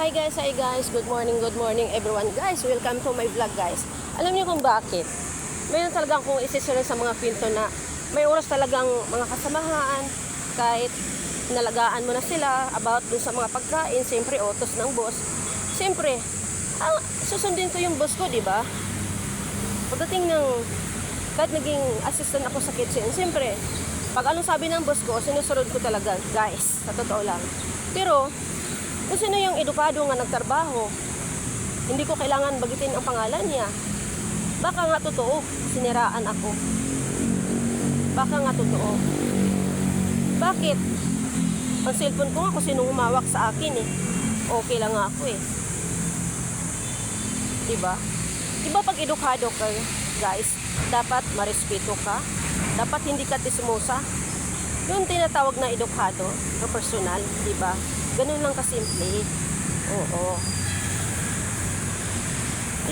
Hi guys, good morning everyone guys. Welcome to my vlog guys. Alam niyo kung bakit? Mayroon talagang kung isishare sa mga pinto na may oras talagang mga kasamahan, kahit nalagaan mo na sila about dun sa mga pagkain, siyempre utos ng boss. Siyempre, susundin ko yung boss ko, di ba? Pagdating ng kahit naging assistant ako sa kitchen, siyempre, pag anong sabi ng boss ko, sinusunod ko talaga, guys, sa totoo lang. Pero kung sino yung edukado nga nagtrabaho, hindi ko kailangan bagitin ang pangalan niya. Baka nga totoo, siniraan ako. Baka nga totoo. Bakit? Ang cellphone ko nga kung sinong humawak sa akin eh. Okay lang nga ako eh. Diba? Diba pag edukado ka, guys, dapat marespeto ka. Dapat hindi ka tismosa. Yung tinatawag na edukado, o personal, diba? Ganun lang kasimple. Oo.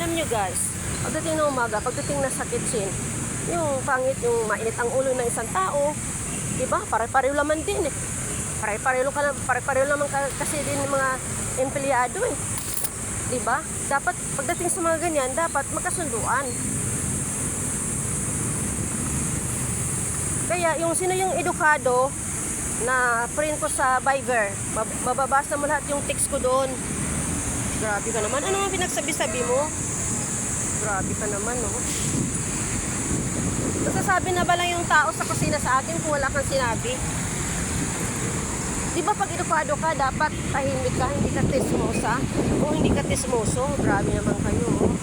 Alam nyo guys, pagdating ng umaga, pagdating na sa kitchen, yung pangit, yung mainit ang ulo ng isang tao, diba? Pare-pareho naman din eh. Pare-pareho naman kasi din ng mga empleyado eh. Diba? Dapat, pagdating sa mga ganyan, dapat magkasunduan. Kaya, yung sino yung edukado, na print ko sa Viber, mababasa mo lahat yung text ko doon. Grabe ka naman. Ano nga pinagsabi-sabi mo? Grabe ka naman, no? Nasasabi na ba lang yung tao sa kusina sa akin kung wala kang sinabi? Di ba pag edukado ka, dapat tahimik ka, hindi ka tismosa? O hindi ka tismoso? Grabe naman kayo, oh.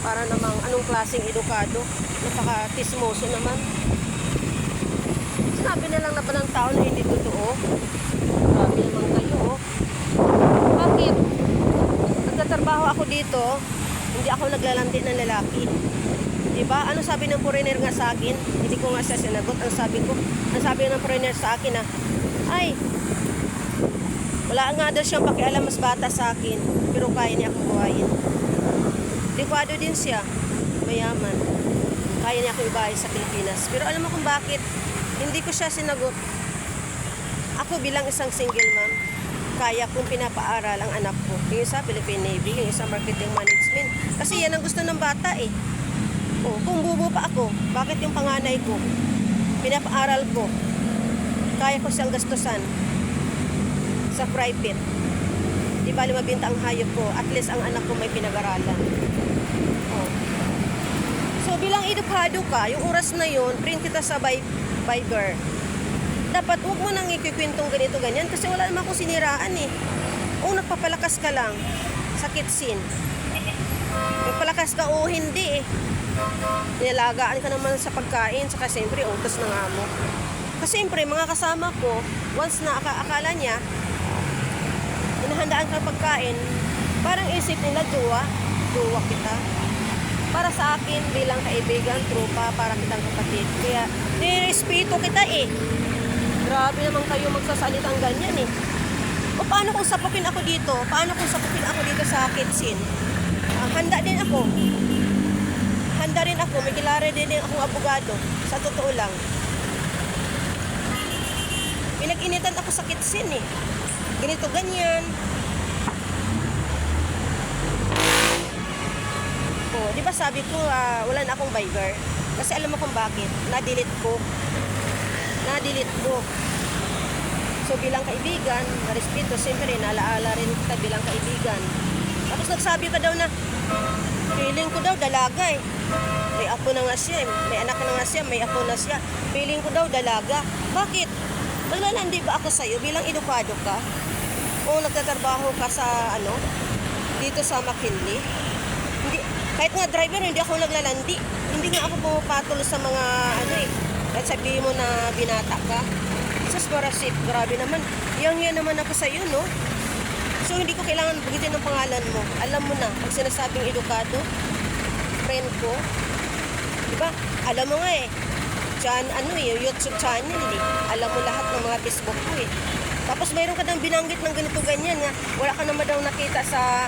Para namang anong klaseng edukado? Napaka-tismoso naman. Sabi na lang na ba ng tao na hindi totoo? Grabe naman kayo, oh. Bakit? Nagtatrabaho ako dito, hindi ako naglalandi ng lalaki. Diba? Ano sabi ng foreigner nga sa akin? Hindi ko nga siya sinagot. Ang sabi ng foreigner sa akin na, ay, wala nga daw siyang pakialam, mas bata sa akin, pero kaya niya akong buhayin. Edukado din siya, mayaman. Kaya niya akong ibahay sa Pilipinas. Pero alam mo kung bakit? Hindi ko siya sinagot. Ako bilang isang single mom, kaya kong pinapaaral ang anak ko. Yung isa Philippine Navy, yung isa marketing management. Kasi yan ang gusto ng bata eh. O, kung bubo pa ako, bakit yung panganay ko? Pinapaaral ko. Kaya ko siyang gastusan sa private. Di ba mabinta ang hayop ko? At least ang anak ko may pinag-aralan. O. So bilang edukado ka, yung oras na yun, print kita sa Viber. Dapat huwag mo nang ikikwentong ganito ganyan kasi wala naman akong siniraan eh. O nagpapalakas ka lang sa kitchen. Nagpalakas ka o hindi eh. Nilalagaan ka naman sa pagkain, saka siyempre utos ng amo. Kasi siyempre mga kasama ko, once na akala niya inahandaan ka ng pagkain, parang isip nila jowa kita. Para sa akin bilang kaibigan, tropa, para kitang kapatid. Kaya nirespeto kita eh. Grabe naman kayo magsasalitang ganyan eh. O paano kung sapukin ako dito? Paano kung sapukin ako dito sa kitchen? Handa din ako. Handa rin ako. May kilala din akong abogado. Sa totoo lang. Pinag-initan ako sa kitchen eh. Ganito, ganyan. Oh, di ba sabi ko, wala na akong Viber. Kasi alam mo kung bakit. Na-delete ko. So bilang kaibigan, na-respeto, siyempre, naalaala rin kita bilang kaibigan. Tapos nagsabi ka daw na, feeling ko daw dalaga eh. May apo na nga siya, may anak na nga siya, may apo na siya. Feeling ko daw dalaga. Bakit? Maglalandi ba ako sa'yo bilang edukado ka? O nagtatrabaho ka sa, dito sa McKinley? Hindi, kahit nga driver, hindi ako naglalandi. Hindi nga ako pumapatol sa mga, kahit sabihin mo na binata ka. Sus, parasit, grabe naman. Yan naman ako sa'yo, no? So, hindi ko kailangan bagitin ng pangalan mo. Alam mo na, pag sinasabing edukado, friend ko, diba? Alam mo nga eh, yung YouTube channel eh. Alam mo lahat ng mga Facebook ko eh. Tapos mayroon ka nang binanggit ng ganito ganyan nga, wala ka naman daw nakita sa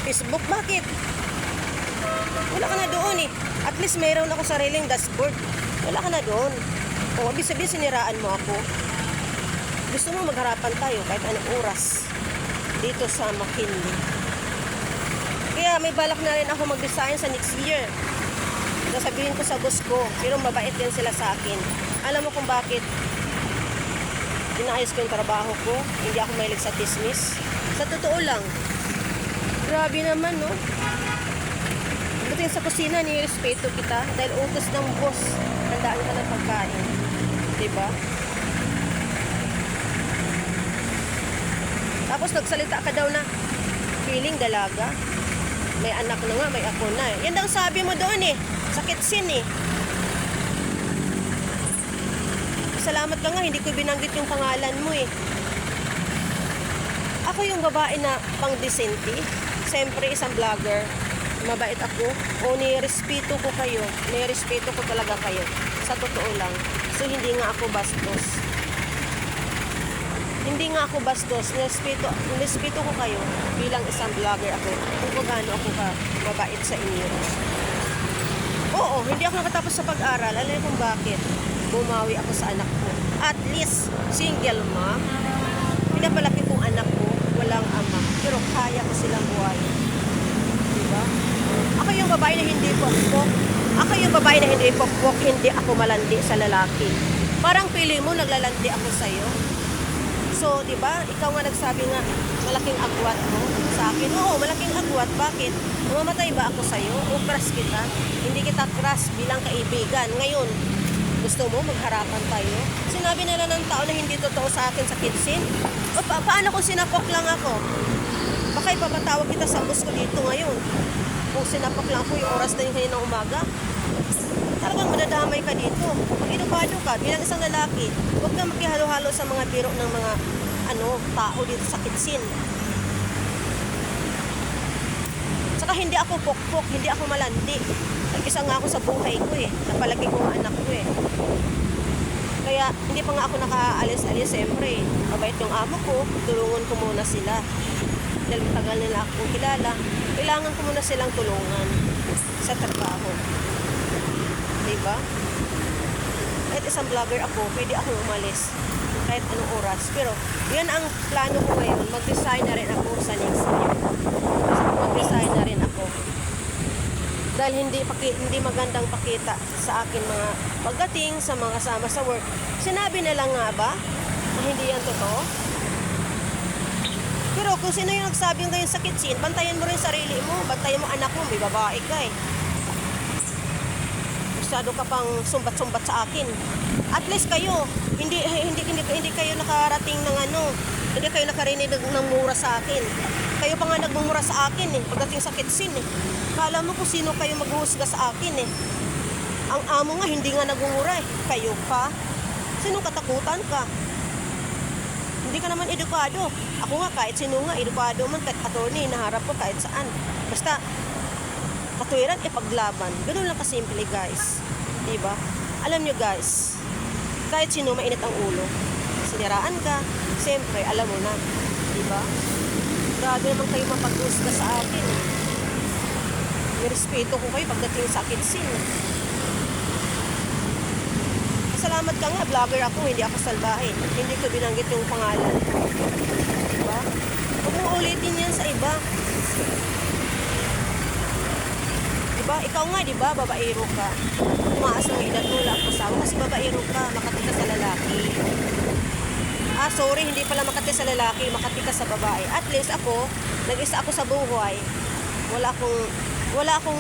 Facebook. Bakit? Wala ka na doon eh. At least mayroon ako sariling dashboard. Wala ka na doon. O, ibig sabihin siniraan mo ako. Gusto mo magharapan tayo kahit anong oras. dito sa McKinley. Kaya may balak na rin ako mag-design sa next year. Sasabihin ko sa boss ko, pero mabait din sila sa akin. Alam mo kung bakit inaayos ko yung trabaho ko, hindi ako mahilig sa dismiss. Sa totoo lang, grabe naman, no? Pagdating sa kusina, nirespeto kita dahil utos ng boss, handaan ka ng pagkain. Diba? Tapos nagsalita ka daw na feeling dalaga. May anak na nga, may ako na. Yan daw sabi mo doon eh. Sakit sin eh. Salamat ka nga, hindi ko binanggit yung pangalan mo eh. Ako yung babae na pang-decente. Siyempre, isang vlogger. Mabait ako. O nirespeto ko kayo. Nirespeto ko talaga kayo. Sa totoo lang. So, hindi nga ako bastos. Hindi nga ako bastos. Nirespeto ko kayo bilang isang vlogger ako. Kung gaano ako mabait sa inyo. Oo, hindi ako nakatapos sa pag-aral. Alam niyo kung bakit? Bumawi ako sa anak ko. At least, single mom. Pinapalaki kong anak ko, walang ama. Pero kaya ko silang buhayin. Diba? Ako yung babae na hindi pokpok. Ako yung babae na hindi pokpok, hindi ako malandi sa lalaki. Parang pili mo, naglalandi ako sa'yo. So, di ba? Ikaw nga nagsabi nga, malaking agwat mo sa akin. Oo, malaking agwat. Bakit? Mamamatay ba ako sa'yo? O crush kita? Hindi kita crush bilang kaibigan. Ngayon, gusto mo magharapan tayo? Sinabi nila ng tao na hindi totoo sa akin sa kitsin. O paano kung sinapok lang ako? Baka ipapatawag kita sa bus ko dito ngayon. Kung sinapok lang ako yung oras na yung kaninang umaga. Talagang madadamay ka dito. Mag-edukado ka bilang isang lalaki. Huwag kang makihalo-halo sa mga biro ng mga tao dito sa kitsin. Saka hindi ako pokpok, hindi ako malandi. Nag-isa nga ako sa buhay ko eh. Napalaki ko ang anak ko eh. Kaya hindi pa nga ako nakaalis-alis. Siyempre, mabait yung amo ko. Tulungan ko muna sila. Dahil matagal nila akong kilala. Kailangan ko muna silang tulungan sa trabaho. Diba? Kahit isang vlogger ako, pwede akong umalis kahit anong oras. Pero, yan ang plano ko ngayon. Mag-design na rin ako sa next year. Mag-design na rin ako. Dahil hindi magandang pakita sa akin mga pagdating sa mga kasama sa work. Sinabi na lang nga ba na hindi yan totoo? Pero kung sino yung nagsabi ngayon sa kitchen, bantayan mo rin sarili mo. Bantayan mo anak mo, may babae ka eh. Masyado ka pang sumbat-sumbat sa akin. At least kayo, hindi kayo nakarating ng hindi kayo nakarinig ng mura sa akin. Kayo pa nga nagmumura sa akin eh, pagdating sa kitchen eh. Kala mo kung sino kayo maghuhusga sa akin eh. Ang amo nga hindi nga nagmumura eh. Kayo pa? Sinong katakutan ka? Hindi ka naman edukado. Ako nga kahit sino nga, edukado man, kahit attorney, naharap ko kahit saan. Basta, katuwiran, ipaglaban. Ganun lang kasimple guys. Diba? Alam nyo guys, kahit sino mainit ang ulo. Siniraan ka, siyempre, alam mo na. Diba? Grabe naman kayo mapag-husga sa akin. May respeto ko kayo pagdating sa kitchen. Salamat ka nga, vlogger ako, hindi ako salbahe. Hindi ko binanggit yung pangalan. Diba? Huwag mo ulitin yan sa iba. Diba? Ikaw nga, diba? Babaero ka. Tumaas ng edad mo, wala ang asawa. Kasi babaero ka, makati ka sa lalaki. Sorry, hindi pala makati sa lalaki, makati ka sa babae. At least ako, nag-isa ako sa buhay. Wala akong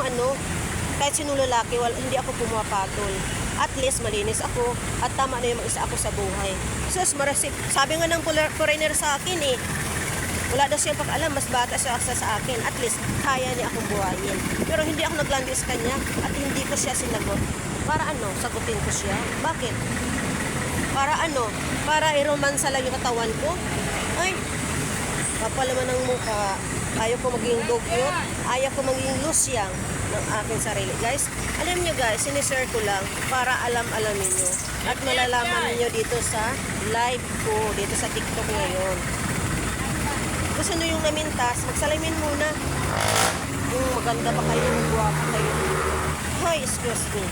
kahit sino lalaki, hindi ako pumapatol. At least malinis ako at tama na yung mag-isa ako sa buhay. Sus, marasip. Sabi nga ng foreigner sa akin eh, wala daw siyang pag-alam, mas bata siya sa akin. At least, kaya niya akong buhayin. Pero hindi ako naglandi sa kanya at hindi ko siya sinagot. Para sagutin ko siya. Bakit? Para i-romansa lang yung katawan ko? Ay, kapal naman ng mukha. Ayaw ko maging dugyot. Ayaw ko maging lusyang ng aking sarili. Guys, alam nyo guys, sinishare ko lang para alamin nyo. At malalaman nyo dito sa live ko, dito sa TikTok ngayon. Gusto nyo yung namintas, magsalamin muna. Yung maganda pa kayo, magwapa kayo. Hoy, excuse me.